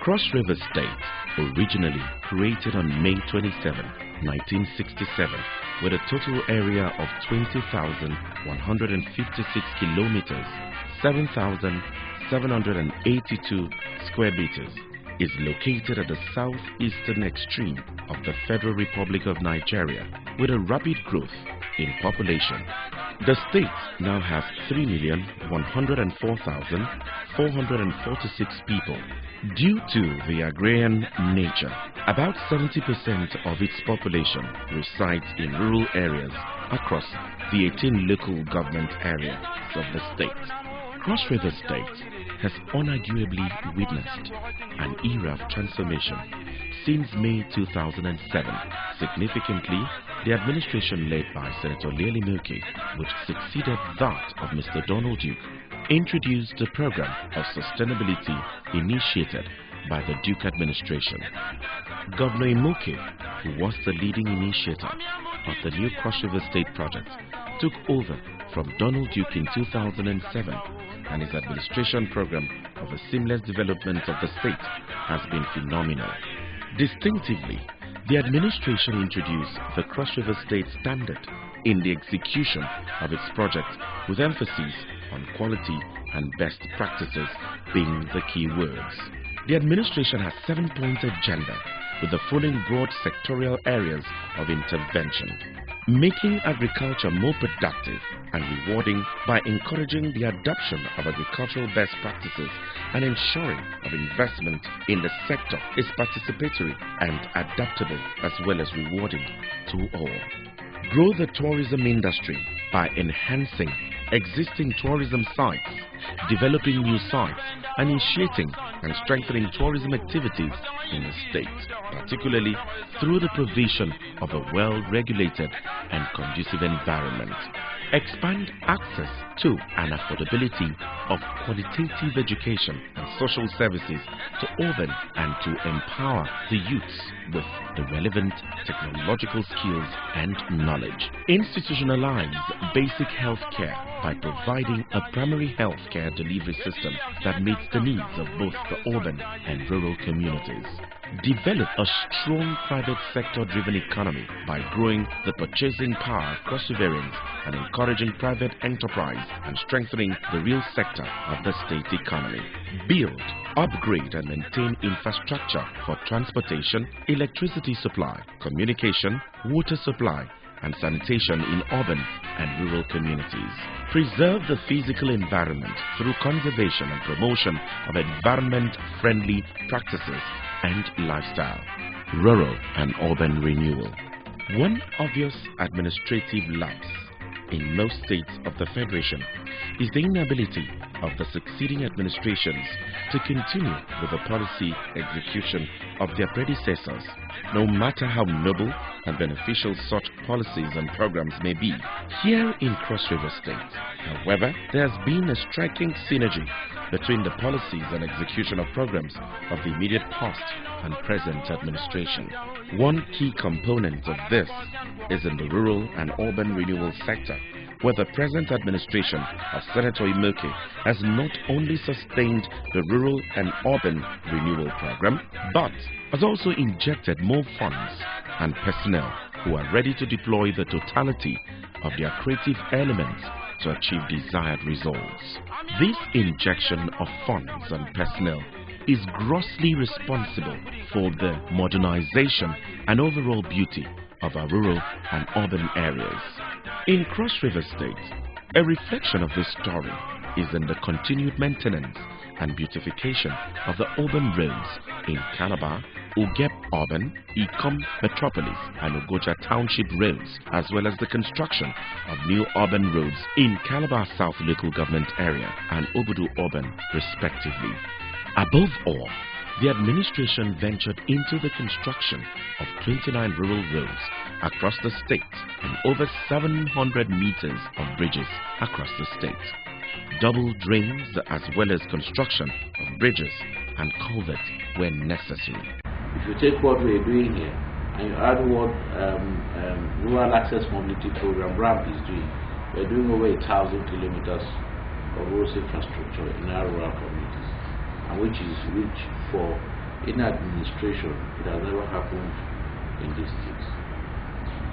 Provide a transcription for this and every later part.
Cross River State, originally created on May 27, 1967, with a total area of 20,156 kilometers, 7,782 square meters, is located at the southeastern extreme of the Federal Republic of Nigeria, with a rapid growth in population. The state now has 3,104,446 people. Due to the agrarian nature, about 70% of its population resides in rural areas across the 18 local government areas of the state. Cross River State has unarguably witnessed an era of transformation since May 2007. Significantly, the administration led by Senator Learly Moke, which succeeded that of Mr. Donald Duke, introduced a program of sustainability initiated by the Duke administration. Governor Imoke, who was the leading initiator of the new Cross River State project, took over from Donald Duke in 2007, and his administration program of the seamless development of the state has been phenomenal. Distinctively, the administration introduced the Cross River State Standard in the execution of its project, with emphasis on quality and best practices being the key words. The administration has 7-point agenda with the following broad sectorial areas of intervention: making agriculture more productive and rewarding by encouraging the adoption of agricultural best practices and ensuring of investment in the sector is participatory and adaptable as well as rewarding to all. Grow the tourism industry by enhancing existing tourism sites, developing new sites, and initiating and strengthening tourism activities in the state, particularly through the provision of a well-regulated and conducive environment. Expand access to and affordability of qualitative education and social services to urban and to empower the youths with the relevant technological skills and knowledge. Institutionalize basic health care by providing a primary health care delivery system that meets the needs of both the urban and rural communities. Develop a strong private sector-driven economy by growing the purchasing power across Riverians and encouraging private enterprise and strengthening the real sector of the state economy. Build, upgrade and maintain infrastructure for transportation, electricity supply, communication, water supply, and sanitation in urban and rural communities. Preserve the physical environment through conservation and promotion of environment-friendly practices and lifestyle. Rural and urban renewal. One obvious administrative lapse in most states of the Federation is the inability of the succeeding administrations to continue with the policy execution of their predecessors, no matter how noble and beneficial such policies and programs may be. Here in Cross River State, however, there has been a striking synergy between the policies and execution of programs of the immediate past and present administration. One key component of this is in the rural and urban renewal sector, where the present administration of Senator Imoke has not only sustained the rural and urban renewal program, but has also injected more funds and personnel who are ready to deploy the totality of their creative elements to achieve desired results. This injection of funds and personnel is grossly responsible for the modernization and overall beauty of our rural and urban areas. In Cross River State, a reflection of this story is in the continued maintenance and beautification of the urban roads in Calabar, Ugep Urban, Ikom Metropolis and Ogoja Township roads, as well as the construction of new urban roads in Calabar South Local Government Area and Obudu Urban, respectively. Above all, the administration ventured into the construction of 29 rural roads across the state and over 700 meters of bridges across the state. Double drains as well as construction of bridges and culverts were necessary. If you take what we're doing here and you add what Rural Access Mobility Program RAMP is doing, we're doing over 1,000 kilometers of road infrastructure in our rural communities, and which is rich for in administration, it has never happened in districts.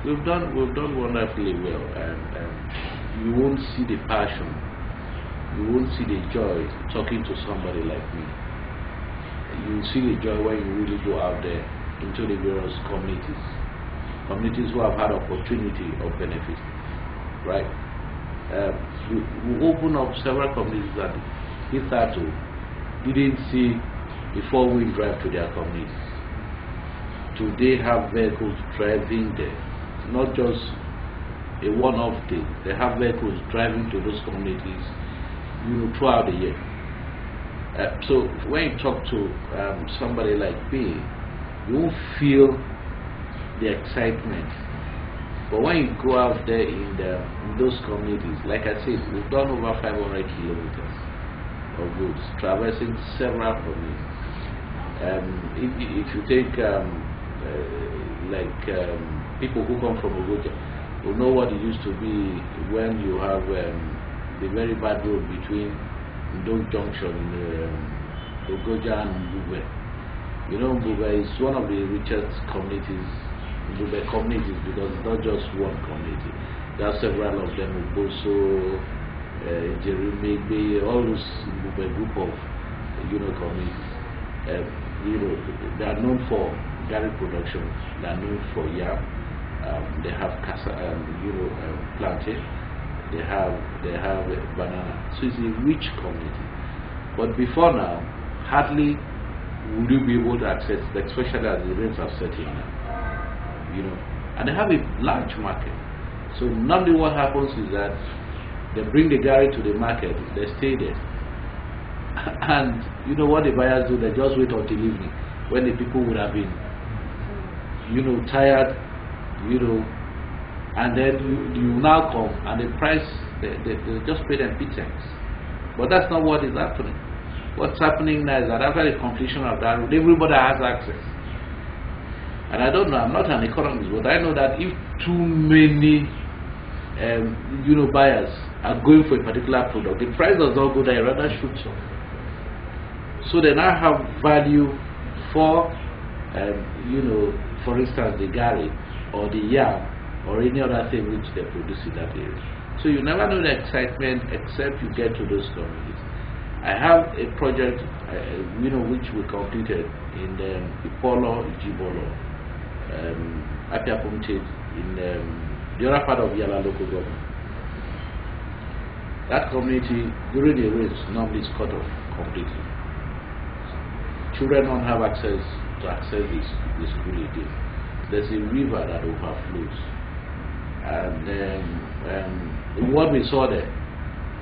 We've done wonderfully well, and you won't see the passion, you won't see the joy talking to somebody like me. You see the joy when you really go out there into the various communities who have had opportunity of benefit, right? We open up several communities that hitherto didn't see the four-wheel drive to their communities. Today have vehicles driving there, not just a one-off thing. They have vehicles driving to those communities, throughout the year. So when you talk to somebody like me, you won't feel the excitement. But when you go out there in those communities, like I said, we've done over 500 kilometers of roads, traversing several communities. If you take people who come from Ogoja, will know what it used to be when you have the very bad road between Ndong Junction, Ogoja and Mbube. Mbube is one of the richest communities, Mbube communities, because it's not just one community. There are several of them, Uboso, Jeremegbe, all those Mbube group of communities. They are known for dairy production, they are known for yam, they have plantain, they have banana. So it's a rich community. But before now, hardly would you be able to access it, especially as the rains are setting now. And they have a large market. So normally what happens is that they bring the gari to the market, they stay there. And you know what the buyers do? They just wait until evening, when the people would have been, tired, and then you now come and the price, they just pay them pittance. But that's not what is happening. What's happening now is that after the completion of that road, everybody has access. And I don't know, I'm not an economist, but I know that if too many buyers are going for a particular product, the price does not go there, rather shoots up. So they now have value for for instance, the gari or the yam or any other thing which they produce in that area. So you never know the excitement except you get to those communities. I have a project, which we completed in Ipolo, Ijibolo, Apiapumte, in the other part of Yala local government. That community, during the rains, normally is cut off completely. Children don't have access to access the school again. There's a river that overflows. And what we saw there,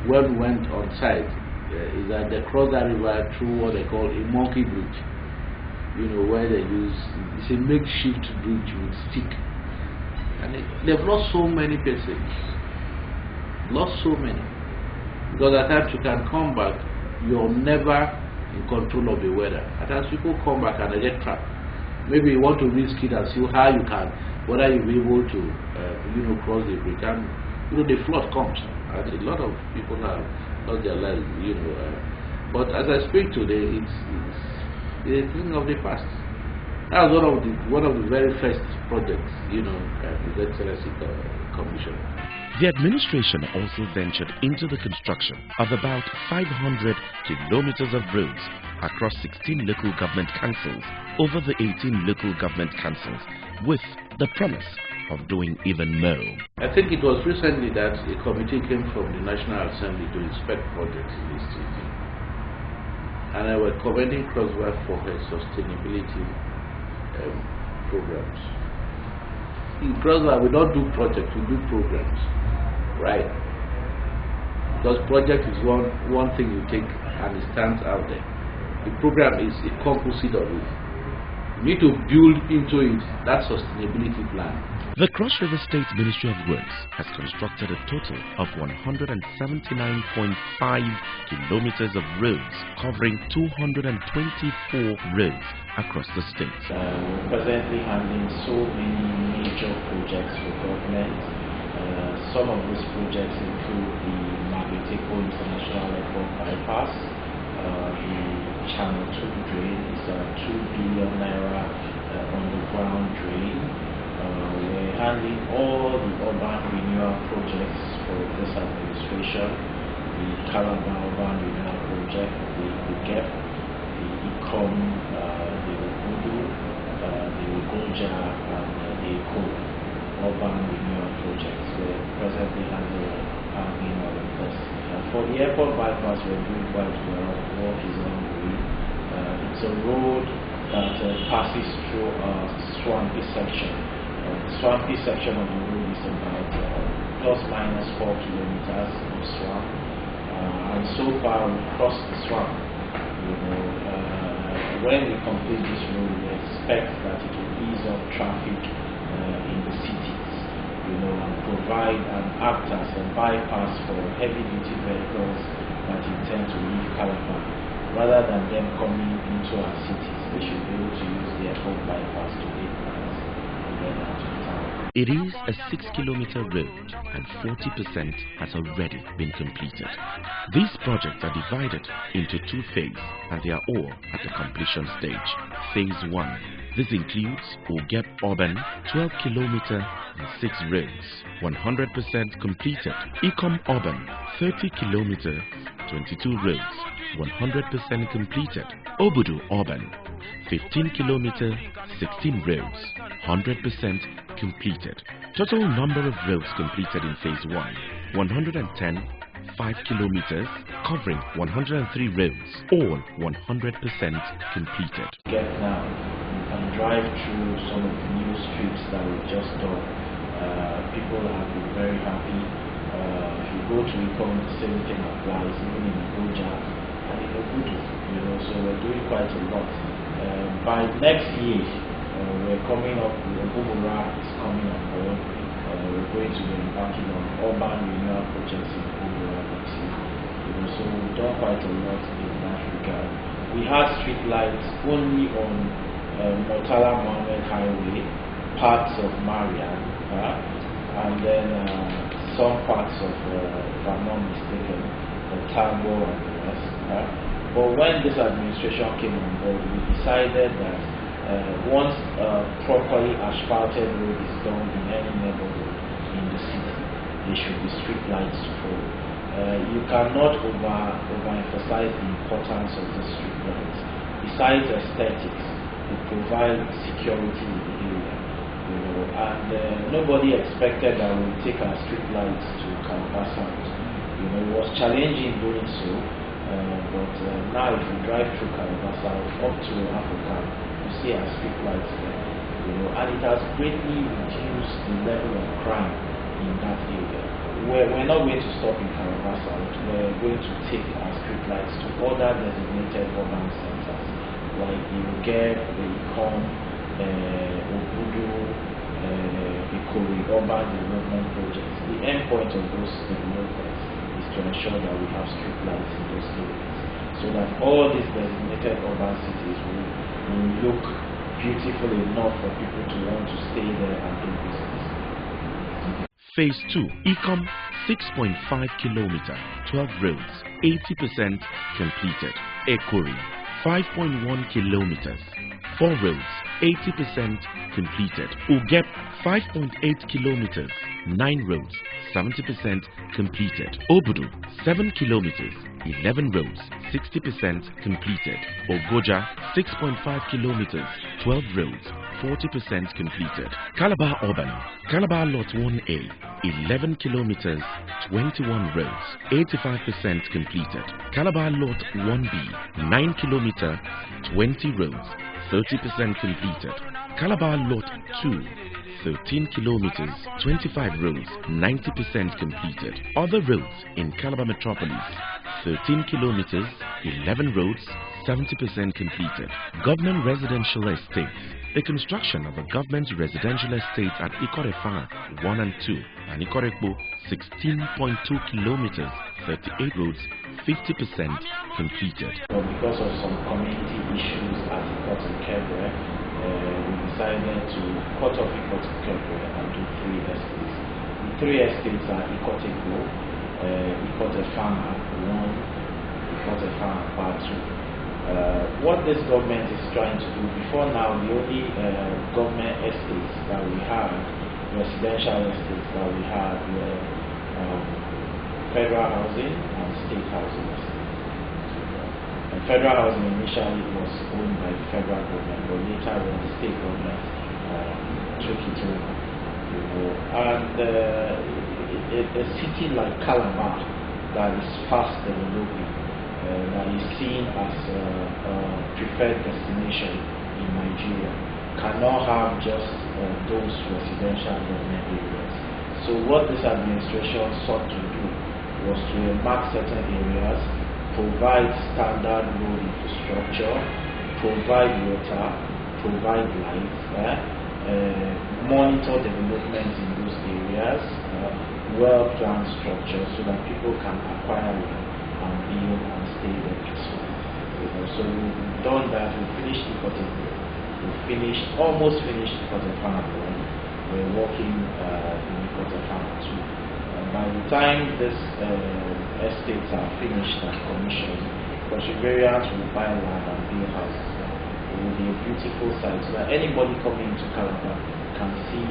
when we went on site, is that they cross that river through what they call a monkey bridge. Where they use, it's a makeshift bridge with stick. And they've lost so many persons. Lost so many. Because at times you can come back, you're never in control of the weather. At times people come back and they get trapped. Maybe you want to risk it and see how you can, whether you'll be able to, cross the bridge. And the flood comes, and a lot of people have lost their lives. But as I speak today, it's a thing of the past. That was one of the very first projects, His Excellency Commission. The administration also ventured into the construction of about 500 kilometers of roads across 16 local government councils over the 18 local government councils, with the promise of doing even more. I think it was recently that a committee came from the National Assembly to inspect projects in this city. And I was commending Crossriver for her sustainability programs. In Crossriver, we don't do projects, we do programs. Right, because project is one thing you take and it stands out there. The program is a composite of it. You need to build into it that sustainability plan. The Cross River State Ministry of Works has constructed a total of 179.5 kilometers of roads, covering 224 roads across the state. We're presently handling so many major projects for government. Some of these projects include the Magleteko International Airport bypass, the Channel 2 drain. It's a 2 billion naira underground drain. We're handling all the urban renewal projects for this administration: the Calabar Urban Renewal Project, the GEP, the ICOM, the Obudu, the Ogoja, and the ECO Urban Renewal Projects. We're presently handling all of this. For the airport bypass, we're doing quite well. Work is on the way. It's a road that passes through a swampy section. The swampy section of the road is about plus minus 4 kilometers of swamp. And so far we've crossed the swamp. When we complete this road, we expect that it will ease up traffic in the cities, and provide and act as a bypass for heavy-duty vehicles that intend to leave Calabar. Rather than them coming into our cities, they should be able to use the airport bypass to get miles and get out of town. It is a 6-kilometer road and 40% has already been completed. These projects are divided into 2 phases and they are all at the completion stage. Phase 1. This includes Ogep Urban, 12 kilometer and 6 roads, 100% completed. Ecom Urban, 30 kilometer, 22 roads, 100% completed. Obudu Urban, 15 kilometer, 16 roads, 100% completed. Total number of roads completed in phase 1, 110, 5 kilometers, covering 103 roads, all 100% completed. Now, you can drive through some of the new streets that we've just done. People have been very happy. If you go to Ecom, the same thing applies, even in Ogoja and in Obudu, so we're doing quite a lot. By next year, we're coming up, Ogumura is coming on board. We're going to be embarking on urban renewal projects in Ogumura next year. So we've done quite a lot in that regard. We had street lights only on Murtala Mohammed Highway, parts of Marian, and then some parts of, if I'm not mistaken, Tango and the rest. But when this administration came on board, we decided that once properly asphalted road is done in any neighborhood in the city, there should be street lights to follow. You cannot overemphasize the importance of the street lights. Besides aesthetics, it provides security in the area. And nobody expected that we would take our street lights to Calabar South. It was challenging doing so, but now if you drive through Calabar South up to Africa, you see our street lights there. And it has greatly reduced the level of crime in that area. We're not going to stop in Calabar South. We're going to take our street lights to other designated urban centers like the Ogep, the Ecom, Obudu, Ikori Urban Development Projects. The end point of those developments is to ensure that we have street lights in those areas, so that all these designated urban cities will look beautiful enough for people to want to stay there and do business. Phase 2, Ecom, 6.5 kilometer, 12 roads, 80% completed. Ekori, 5.1 kilometers, 4 roads, 80% completed. Ogep, 5.8 kilometers, 9 roads, 70% completed. Obudu, 7 kilometers, 11 roads, 60% completed. Ogoja, 6.5 kilometers, 12 roads, 40% completed. Calabar Urban, Calabar Lot 1A, 11 kilometers, 21 roads, 85% completed. Calabar Lot 1B, 9 kilometer, 20 roads, 30% completed. Calabar Lot 2, 13 kilometers, 25 roads, 90% completed. Other roads in Calabar Metropolis, 13 kilometers, 11 roads, 70% completed. Government residential estates. The construction of a government residential estate at Ikorefa 1 and 2 and Ikorekbo 16.2 kilometers, 38 roads, 50% completed. Because of some community issues at Ikote Kebre, we decided to cut off Ikote Kebre and do 3 estates. The 3 estates are Ikotekbo, Ikote Farm Act 1, Ikote Farm Part 2. What this government is trying to do, before now, the only government estates that we had, residential estates that we had, were federal housing and state housing estates. And federal housing initially was owned by the federal government, but later when the state government took it over. And a city like Calabar that is fast developing, that is seen as a preferred destination in Nigeria, cannot have just those residential government areas. So what this administration sought to do was to mark certain areas, provide standard road infrastructure, provide water, provide light, monitor development in those areas, well-planned structure so that people can acquire land and build and stay there peacefully. So we've done that. We finished almost finished Ikote Farm 1. We're working in Ikote Farm 2. By the time these estates are finished and commissioned, Koshiberians will buy land and build houses. It will be a beautiful sight so that anybody coming to Calabar can see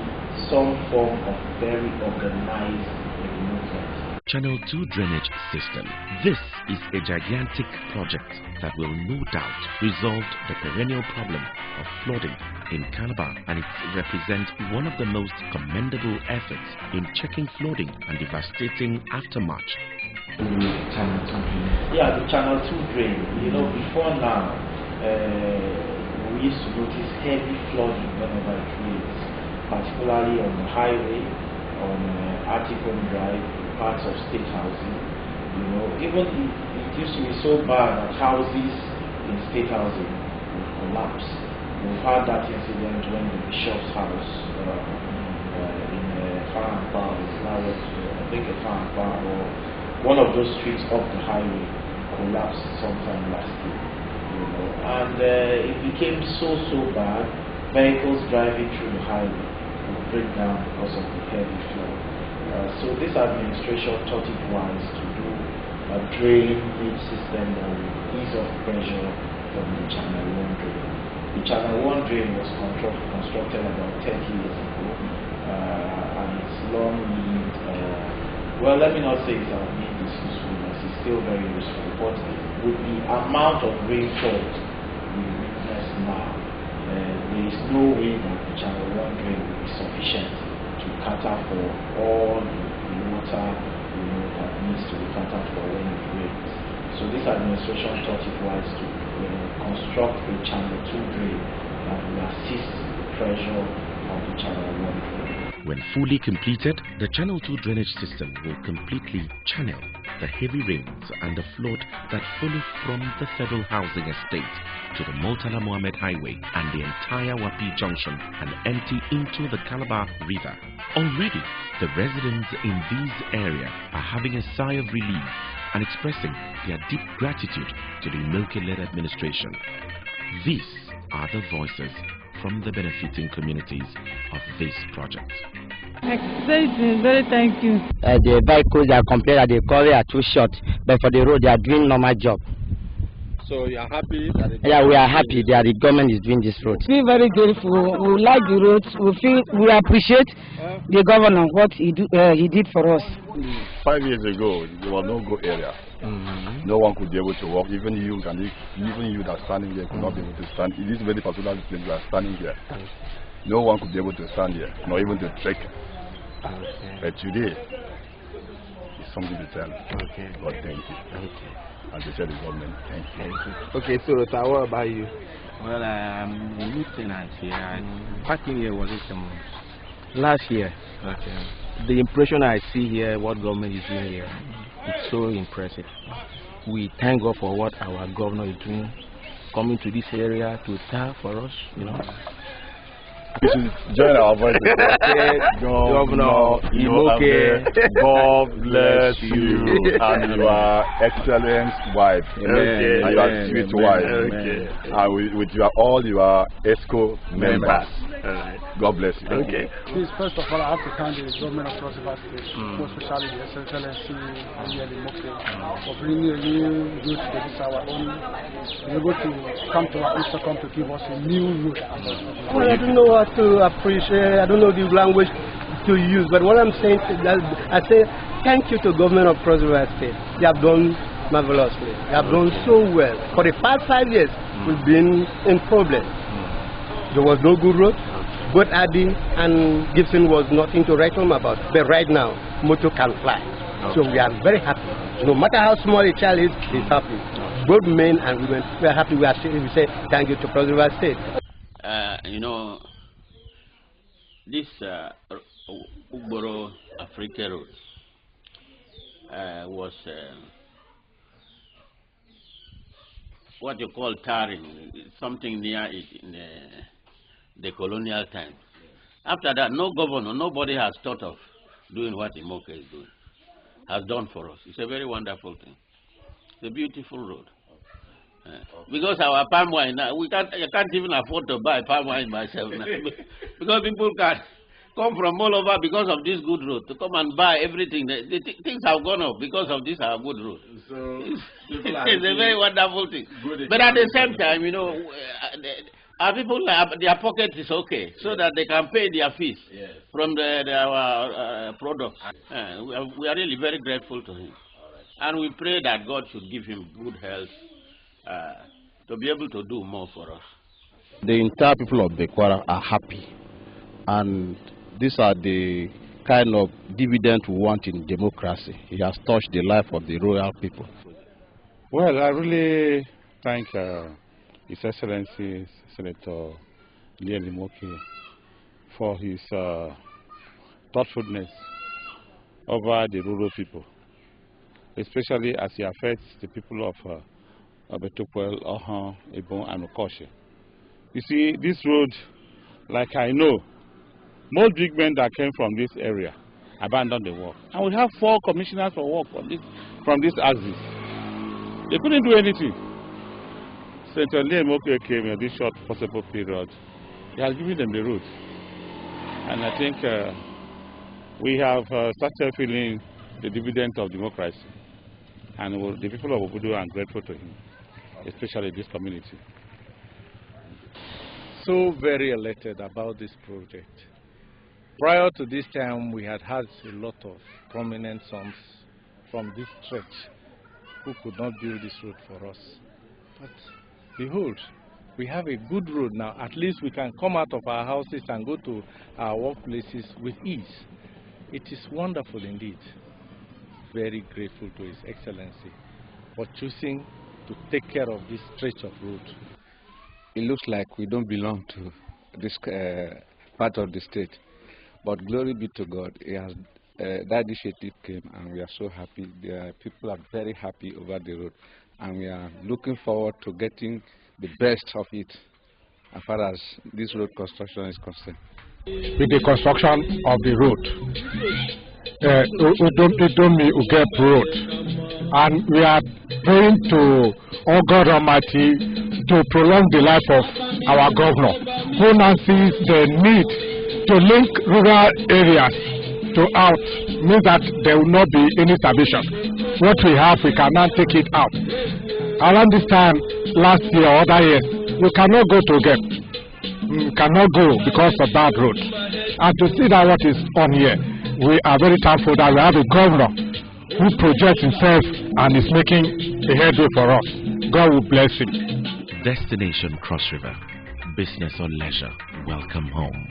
some form of very organized development. Channel 2 drainage system. This is a gigantic project that will no doubt resolve the perennial problem of flooding in Calabar, and it represents one of the most commendable efforts in checking flooding and devastating aftermath. Channel 2 drain. Yeah, the Channel 2 drain. Before now, we used to notice heavy flooding whenever it rains, particularly on the highway, on Articon Drive, parts of state housing. Even it used to be so bad that houses in state housing would collapse. We've had that incident when the Bishop's house in Farampa, I think a Farampa, or one of those streets off the highway collapsed sometime last year. And it became so bad, vehicles driving through the highway would break down because of the heavy flood. So this administration thought it wise to do a drainage system that would ease off pressure from the Channel 1 drain. The Channel 1 drain was constructed about 30 years ago, and it's long-lived. Well, let me not say it's useful, because it's still very useful, but with the amount of rainfall we witness now, there is no way that the Channel 1 drain will be sufficient to cater for all the water that needs to be catered for when it rains. So this administration thought it wise to construct a Channel 2 drain that will assist the pressure on the Channel 1 drain. When fully completed, the Channel 2 drainage system will completely channel the heavy rains and the flood that follow from the Federal Housing Estate to the Murtala Mohammed Highway and the entire Wapi Junction and empty into the Calabar River. Already, the residents in these areas are having a sigh of relief and expressing their deep gratitude to the Inoke-led administration. These are the voices from the benefiting communities of this project. Very thank you. The vehicles are complete at the corridor are too short, but for the road they are doing normal job. So you are happy that yeah, we are happy that the government is doing this road. We feel very grateful. We like the roads. We appreciate the governor what he did for us. 5 years ago there was no good area. No one could be able to walk. Even you that are standing here could not be able to stand. In this very particular place we are standing here, no one could be able to stand here, not even to trek. But today, it's something to tell. Okay. God thank you. Okay. And to tell the government thank you. Okay, so what about you? Well, I'm a new tenant here. I parking here was it Last year. Okay. The impression I see here, what government is doing here, it's so impressive. We thank God for what our governor is doing, coming to this area to tell for us, You should join our voice. Governor Imoke, God bless you and your excellent wife. Okay. And your sweet wife. Okay. And with all your ESCO members. God bless you. Okay. Please, first of all, I have to thank the government of Cross River State, most especially the Excellency Imoke, for bringing a new route to this our own, be able to come to our Instagram to give us a new route. Well, I don't know what to appreciate. I don't know the language to use, but what I'm saying is that I say thank you to the government of Cross River State. They have done marvelously. They have done so well. For the past 5 years, we've been in problem. There was no good road. Both Adi and Gibson was nothing to write home about. But right now, motor can fly. So we are very happy. No matter how small a child is, he's happy. Both men and women, we are happy. We say thank you to Cross River State. You know, this Ugboro Africa Road was what you call tarring, something near it in the colonial time. After that, no governor, nobody has thought of doing what Imoke is doing, has done for us. It's a very wonderful thing. It's a beautiful road. Because our palm wine, I can't even afford to buy palm wine myself now. Because people can come from all over because of this good road to come and buy everything. Things have gone up because of this our good road. So it's a very wonderful thing. But at the same time, you know, our people, their pocket is okay, so that they can pay their fees from our products. We are really very grateful to him. And we pray that God should give him good health to be able to do more for us. The entire people of Bekwara are happy, and these are the kind of dividend we want in democracy. He has touched the life of the royal people. Well, I really thank His Excellency Senator Leon Imoke for his thoughtfulness over the rural people, especially as he affects the people of Betukwel, Ohan, Ebon, and Okoshe. You see, this road, like I know, most big men that came from this area abandoned the work. And we have 4 commissioners for work from this axis. They couldn't do anything. Senator Leon Imoke came in this short possible period. He has given them the route. And I think we have started feeling the dividend of democracy. And the people of Obudu are grateful to him, especially this community. So very elated about this project. Prior to this time, we had a lot of prominent sons from this stretch who could not build this road for us. But behold, we have a good road now. At least we can come out of our houses and go to our workplaces with ease. It is wonderful indeed. Very grateful to His Excellency for choosing to take care of this stretch of road. It looks like we don't belong to this part of the state, but glory be to God. That initiative came and we are so happy. The people are very happy over the road, and we are looking forward to getting the best of it as far as this road construction is concerned. With the construction of the road, Udomi Ugep Road, and we are praying to all God Almighty to prolong the life of our governor, who now sees the need to link rural areas to out, means that there will not be any starvation. What we have, we cannot take it out. Around this time, last year or other years, we cannot go to Ugep. We cannot go because of bad road. And to see that what is on here, we are very thankful that we have a governor who projects himself and is making a headway for us. God will bless him. Destination Cross River. Business or leisure. Welcome home.